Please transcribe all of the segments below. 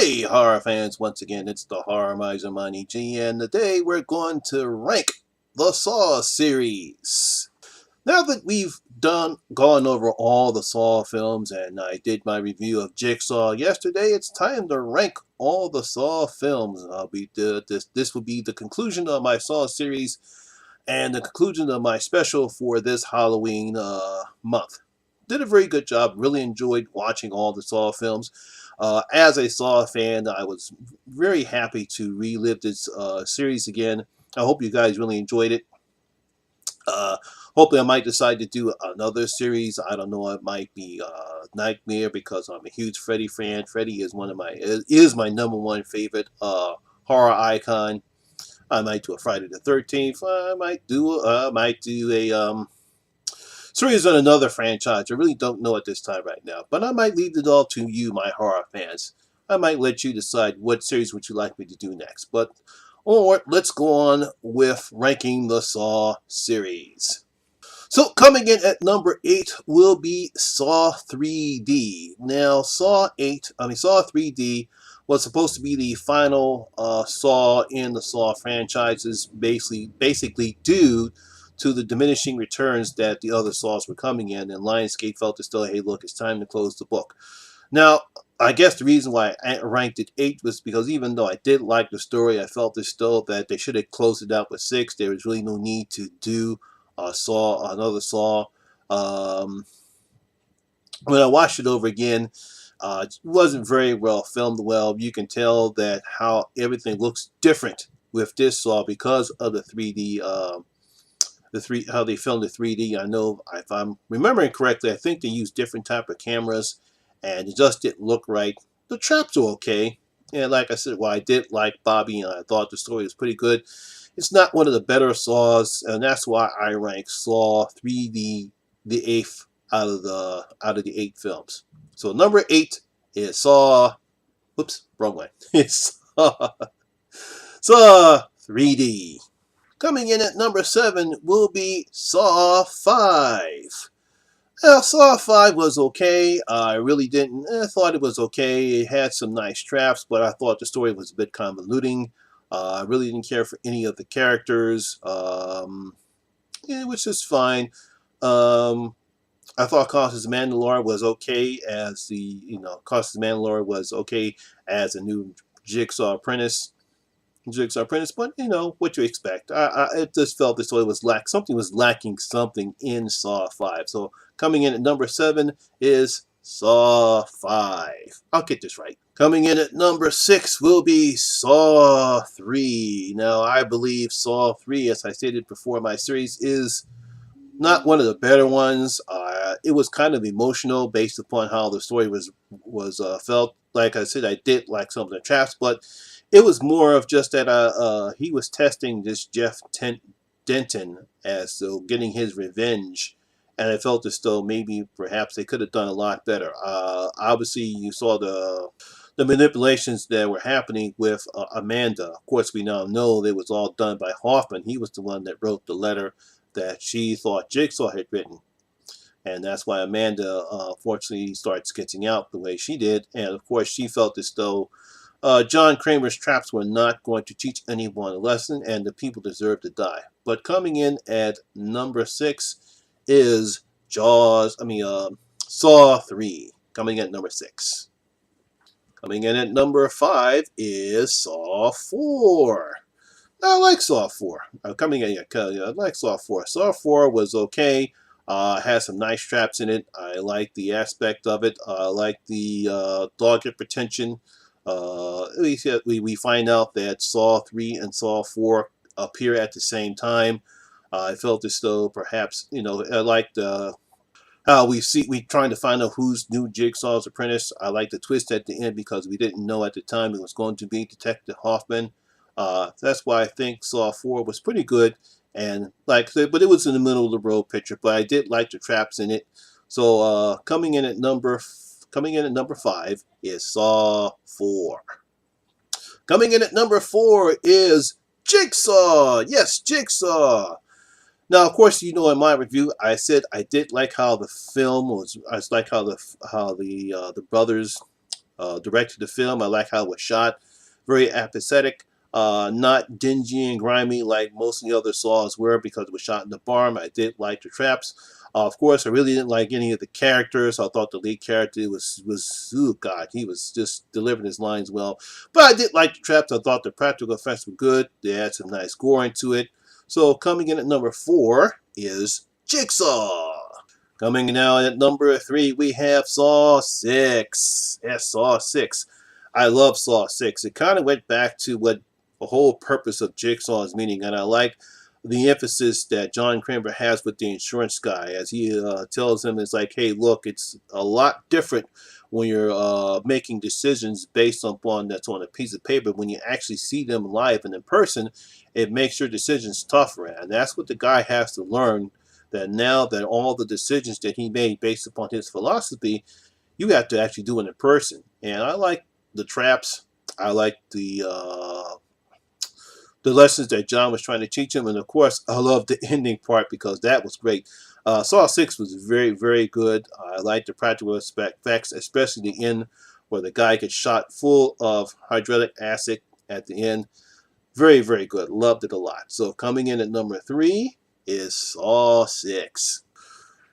Hey horror fans, once again it's the Horror Miser Money G, and today we're going to rank the Saw series. Now that we've gone over all the Saw films and I did my review of Jigsaw yesterday, it's time to rank all the Saw films. This will be the conclusion of my Saw series and the conclusion of my special for this Halloween month. Did a very good job. Really enjoyed watching all the Saw films. As a Saw fan, I was very happy to relive this series again. I hope you guys really enjoyed it. Uh, Hopefully, I might decide to do another series. I don't know. It might be Nightmare because I'm a huge Freddy fan. Freddy is is my #1 favorite horror icon. I might do a Friday the 13th. I might do a series on another franchise. I really don't know at this time right now, but I might leave it all to you, my horror fans. I might let you decide what series would you like me to do next. But or let's go on with ranking the Saw series. So coming in at number 8 will be Saw 3D. Now Saw 3D was supposed to be the final Saw in the Saw franchises, basically due to the diminishing returns that the other Saws were coming in, and Lionsgate felt as though, hey, look, it's time to close the book. Now, I guess the reason why I ranked it 8 was because even though I did like the story, I felt as though that they should have closed it out with 6. There was really no need to do another Saw. Um, when I watched it over again, it wasn't very well filmed. Well, you can tell that how everything looks different with this Saw because of the 3D. How they filmed the 3D. I know if I'm remembering correctly, I think they used different type of cameras, and it just didn't look right. The traps are okay, and like I said, I did like Bobby, and I thought the story was pretty good. It's not one of the better Saws, and that's why I rank Saw 3D the 8th out of the 8 films. So number 8 is Saw. Whoops, wrong way. It's Saw 3D. Coming in at number 7 will be Saw 5. Now, Saw 5 was okay. I really didn't. I thought it was okay. It had some nice traps, but I thought the story was a bit convoluting. I really didn't care for any of the characters, which is fine. I thought Costas Mandalore was okay as was okay as a new Jigsaw apprentice. But what you expect. It just felt this way was something was lacking something in Saw 5. So coming in at number 7 is Saw 5. I'll get this right. Coming in at number 6 will be Saw 3. Now I believe Saw 3, as I stated before, my series is not one of the better ones. It was kind of emotional based upon how the story was felt. Like I said, I did like some of the traps, but it was more of just that he was testing this Denton as so getting his revenge, and I felt as though maybe perhaps they could have done a lot better. Obviously, you saw the manipulations that were happening with Amanda. Of course, we now know it was all done by Hoffman. He was the one that wrote the letter that she thought Jigsaw had written. And that's why Amanda, fortunately, started sketching out the way she did. And, of course, she felt as though John Kramer's traps were not going to teach anyone a lesson, and the people deserved to die. But coming in at number 6 is Saw 3. Coming in at number 6. Coming in at number 5 is Saw 4. I like Saw 4. I like Saw 4. Saw 4 was okay. Has some nice traps in it. I like the aspect of it. I like the dog hypertension. We find out that Saw 3 and Saw 4 appear at the same time. I felt as though perhaps, I liked how we trying to find out who's new Jigsaw's apprentice. I like the twist at the end because we didn't know at the time it was going to be Detective Hoffman. That's why I think Saw 4 was pretty good, and but it was in the middle of the road picture. But I did like the traps in it. So coming in at number 5 is Saw 4. Coming in at number 4 is Jigsaw. Yes, Jigsaw. Now, of course, in my review, I said I did like how the film was. I like how the brothers directed the film. I like how it was shot. Very apathetic. Not dingy and grimy like most of the other Saws were because it was shot in the barn. I did like the traps. Of course, I really didn't like any of the characters. I thought the lead character was oh god, he was just delivering his lines well. But I did like the traps. I thought the practical effects were good. They had some nice gore into it. So coming in at number 4 is Jigsaw. Coming now at number 3, we have Saw 6. Yes, Saw 6. I love Saw 6. It kind of went back to what the whole purpose of Jigsaw is meaning, and I like the emphasis that John Kramer has with the insurance guy as he tells him, it's like, hey, look, it's a lot different when you're making decisions based upon that's on a piece of paper. When you actually see them live and in person, it makes your decisions tougher, and that's what the guy has to learn, that now that all the decisions that he made based upon his philosophy, you have to actually do it in person. And I like the traps. I like the lessons that John was trying to teach him. And of course, I love the ending part because that was great. Saw 6 was very, very good. I like the practical effects, especially the end where the guy gets shot full of hydraulic acid at the end. Very, very good. Loved it a lot. So coming in at number 3 is Saw 6.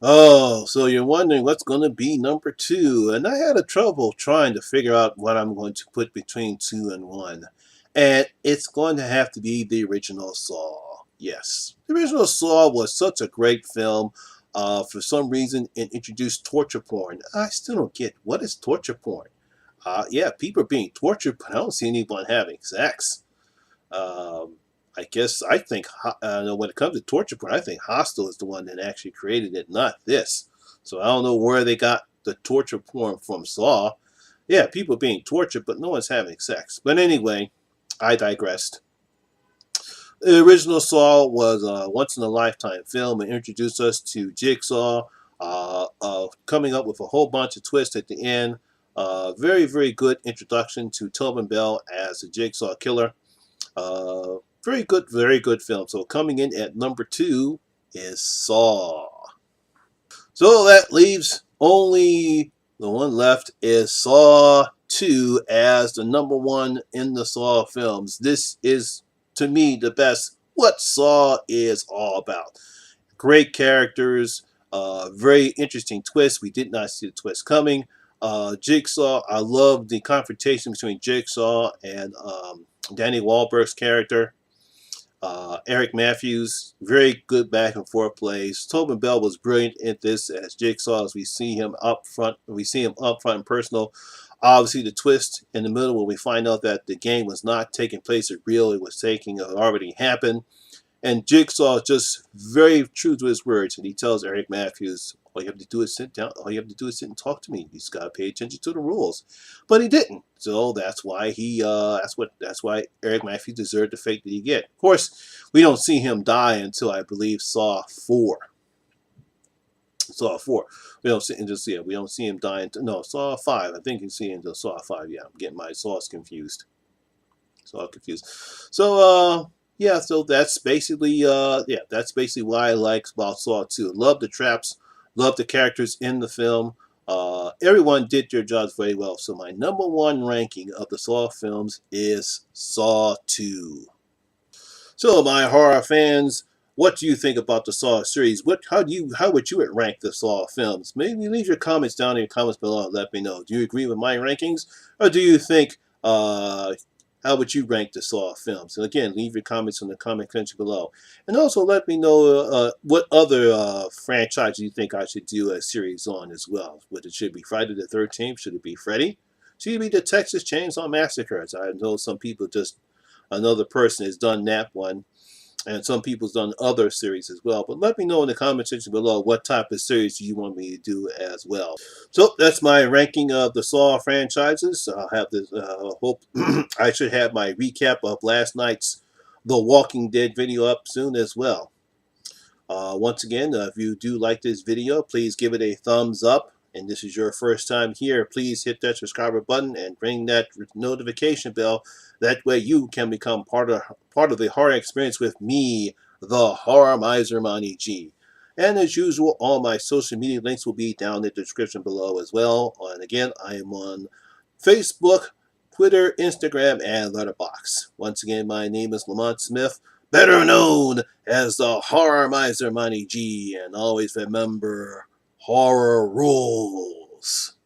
Oh, so you're wondering what's going to be number 2. And I had a trouble trying to figure out what I'm going to put between 2 and 1. And it's going to have to be the original Saw. Yes. The original Saw was such a great film. For some reason, it introduced torture porn. I still don't get what is torture porn. Yeah, people are being tortured, but I don't see anyone having sex. I guess I think when it comes to torture porn, I think Hostel is the one that actually created it, not this. So I don't know where they got the torture porn from Saw. Yeah, people being tortured, but no one's having sex. But anyway, I digressed. The original Saw was a once-in-a-lifetime film and introduced us to Jigsaw, coming up with a whole bunch of twists at the end. Very, very good introduction to Tobin Bell as a Jigsaw killer. Very good film. So coming in at number 2 is Saw. So that leaves only the one left is Saw 2 as the number 1 in the Saw films. This is, to me, the best what Saw is all about. Great characters, very interesting twist. We did not see the twist coming. Jigsaw, I love the confrontation between Jigsaw and Danny Wahlberg's character. Eric Matthews, very good back and forth plays. Tobin Bell was brilliant in this as Jigsaw, as we see him up front. We see him up front and personal. Obviously, the twist in the middle when we find out that the game was not taking place at real, it was taking it already happened. And Jigsaw is just very true to his words, and he tells Eric Matthews, all you have to do is sit down. All you have to do is sit and talk to me. He's got to pay attention to the rules, but he didn't. So that's why that's why Eric Matthews deserved the fate that he get. Of course, we don't see him die until I believe Saw 4. Saw 4. We don't see we don't see him die until Saw 5. I think you see until Saw 5. Yeah, I'm getting my Saws confused. So yeah, so that's basically that's basically why I like about Saw 2. Love the traps, love the characters in the film. Everyone did their jobs very well. So my number 1 ranking of the Saw films is Saw 2. So my horror fans, what do you think about the Saw series? How would you rank the Saw films? Maybe leave your comments down in the comments below and let me know. Do you agree with my rankings, or do you think how would you rank the Saw films? And again, leave your comments in the comment section below. And also let me know what other franchise you think I should do a series on as well. Would it should be Friday the 13th? Should it be Freddy? Should it be the Texas Chainsaw Massacres? I know some people another person has done that one. And some people's done other series as well. But let me know in the comment section below what type of series you want me to do as well. So that's my ranking of the Saw franchises. I'll have this. Hope I should have my recap of last night's The Walking Dead video up soon as well. Once again, if you do like this video, please give it a thumbs up. And this is your first time here, please hit that subscriber button and ring that notification bell. That way you can become part of the horror experience with me, the Horror Miser Monty G. And as usual, all my social media links will be down in the description below as well. And again, I am on Facebook, Twitter, Instagram, and Letterboxd. Once again, my name is Lamont Smith, better known as the Horror Miser Money G, and always remember, horror rules.